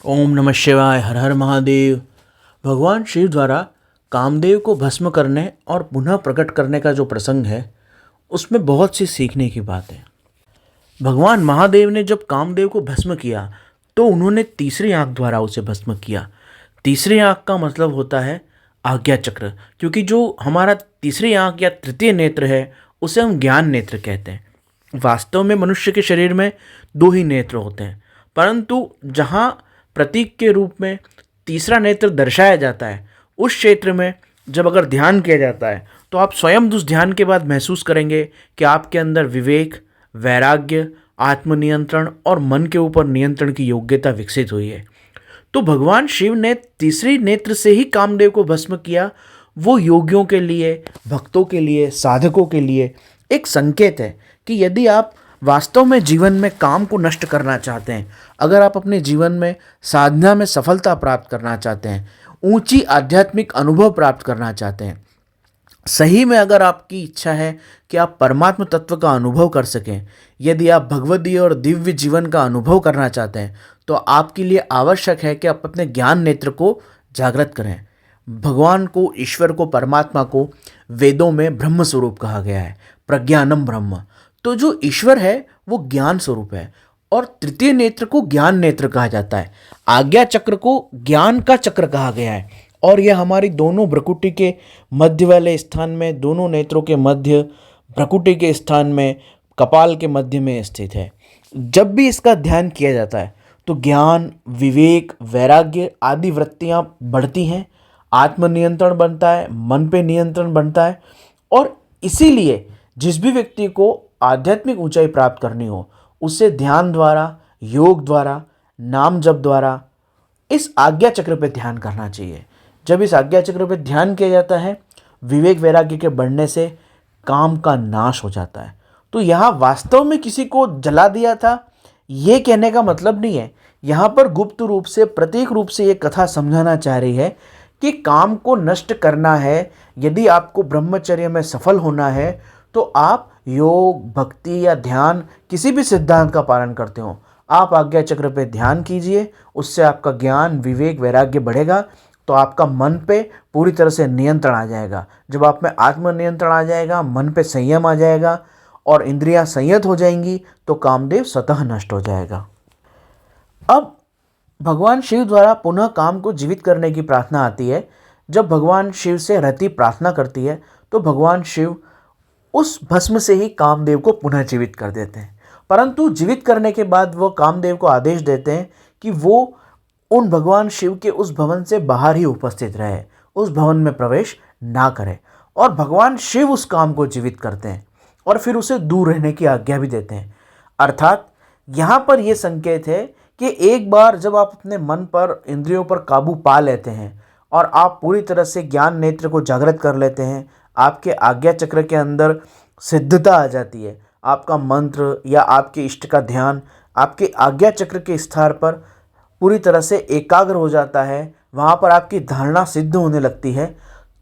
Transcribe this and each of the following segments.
ओम नमः शिवाय। हर हर महादेव। भगवान शिव द्वारा कामदेव को भस्म करने और पुनः प्रकट करने का जो प्रसंग है, उसमें बहुत सी सीखने की बात है। भगवान महादेव ने जब कामदेव को भस्म किया तो उन्होंने तीसरी आंख द्वारा उसे भस्म किया। तीसरी आंख का मतलब होता है आज्ञा चक्र, क्योंकि जो हमारा तीसरी आंख या तृतीय नेत्र है उसे हम ज्ञान नेत्र कहते हैं। वास्तव में मनुष्य के शरीर में दो ही नेत्र होते हैं, परंतु जहाँ प्रतीक के रूप में तीसरा नेत्र दर्शाया जाता है, उस क्षेत्र में जब अगर ध्यान किया जाता है तो आप स्वयं उस ध्यान के बाद महसूस करेंगे कि आपके अंदर विवेक, वैराग्य, आत्मनियंत्रण और मन के ऊपर नियंत्रण की योग्यता विकसित हुई है। तो भगवान शिव ने तीसरी नेत्र से ही कामदेव को भस्म किया। वो योगियों के लिए, भक्तों के लिए, साधकों के लिए एक संकेत है कि यदि आप वास्तव में जीवन में काम को नष्ट करना चाहते हैं, अगर आप अपने जीवन में साधना में सफलता प्राप्त करना चाहते हैं, ऊंची आध्यात्मिक अनुभव प्राप्त करना चाहते हैं, सही में अगर आपकी इच्छा है कि आप परमात्म तत्व का अनुभव कर सकें, यदि आप भगवदीय और दिव्य जीवन का अनुभव करना चाहते हैं, तो आपके लिए आवश्यक है कि आप अपने ज्ञान नेत्र को जागृत करें। भगवान को, ईश्वर को, परमात्मा को वेदों में ब्रह्म स्वरूप कहा गया है, प्रज्ञानम ब्रह्म। तो जो ईश्वर है वो ज्ञान स्वरूप है और तृतीय नेत्र को ज्ञान नेत्र कहा जाता है। आज्ञा चक्र को ज्ञान का चक्र कहा गया है और यह हमारी दोनों भ्रकुटी के मध्य वाले स्थान में, दोनों नेत्रों के मध्य, भ्रकुटी के स्थान में, कपाल के मध्य में स्थित है। जब भी इसका ध्यान किया जाता है तो ज्ञान, विवेक, वैराग्य आदि वृत्तियां बढ़ती हैं, आत्मनियंत्रण बनता है, मन पे नियंत्रण बनता है। और इसीलिए जिस भी व्यक्ति को आध्यात्मिक ऊंचाई प्राप्त करनी हो, उसे ध्यान द्वारा, योग द्वारा, नाम जप द्वारा इस आज्ञा चक्र पे ध्यान करना चाहिए। जब इस आज्ञा चक्र पे ध्यान किया जाता है, विवेक वैराग्य के बढ़ने से काम का नाश हो जाता है। तो यहाँ वास्तव में किसी को जला दिया था ये कहने का मतलब नहीं है। यहाँ पर गुप्त रूप से, प्रतीक रूप से ये कथा समझाना चाह रही है कि काम को नष्ट करना है, यदि आपको ब्रह्मचर्य में सफल होना है तो आप योग, भक्ति या ध्यान किसी भी सिद्धांत का पालन करते हो, आप आज्ञा चक्र पे ध्यान कीजिए। उससे आपका ज्ञान, विवेक, वैराग्य बढ़ेगा तो आपका मन पे पूरी तरह से नियंत्रण आ जाएगा। जब आप में आत्मनियंत्रण आ जाएगा, मन पे संयम आ जाएगा और इंद्रियां संयत हो जाएंगी तो कामदेव स्वतः नष्ट हो जाएगा। अब भगवान शिव द्वारा पुनः काम को जीवित करने की प्रार्थना आती है। जब भगवान शिव से रति प्रार्थना करती है तो भगवान शिव उस भस्म से ही कामदेव को पुनः जीवित कर देते हैं। परंतु जीवित करने के बाद वो कामदेव को आदेश देते हैं कि वो उन भगवान शिव के उस भवन से बाहर ही उपस्थित रहे, उस भवन में प्रवेश ना करे। और भगवान शिव उस काम को जीवित करते हैं और फिर उसे दूर रहने की आज्ञा भी देते हैं। अर्थात यहाँ पर यह संकेत है कि एक बार जब आप अपने मन पर, इंद्रियों पर काबू पा लेते हैं और आप पूरी तरह से ज्ञान नेत्र को जागृत कर लेते हैं, आपके आज्ञा चक्र के अंदर सिद्धता आ जाती है। आपका मंत्र या आपके इष्ट का ध्यान आपके आज्ञा चक्र के स्थान पर पूरी तरह से एकाग्र हो जाता है, वहाँ पर आपकी धारणा सिद्ध होने लगती है,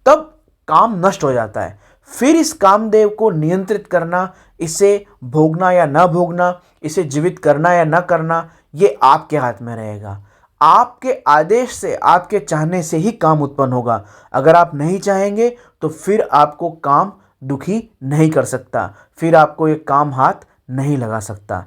तब काम नष्ट हो जाता है। फिर इस कामदेव को नियंत्रित करना, इसे भोगना या न भोगना, इसे जीवित करना या न करना, ये आपके हाथ में रहेगा। आपके आदेश से, आपके चाहने से ही काम उत्पन्न होगा। अगर आप नहीं चाहेंगे तो फिर आपको काम दुखी नहीं कर सकता, फिर आपको ये काम हाथ नहीं लगा सकता।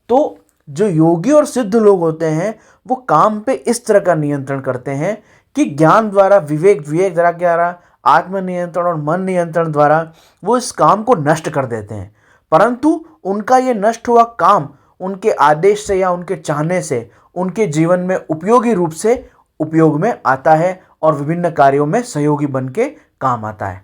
तो जो योगी और सिद्ध लोग होते हैं वो काम पे इस तरह का नियंत्रण करते हैं कि ज्ञान द्वारा, विवेक द्वारा, आत्मनियंत्रण और मन नियंत्रण द्वारा वो इस काम को नष्ट कर देते हैं। परंतु उनका ये नष्ट हुआ काम उनके आदेश से या उनके चाहने से उनके जीवन में उपयोगी रूप से उपयोग में आता है और विभिन्न कार्यों में सहयोगी बन के काम आता है।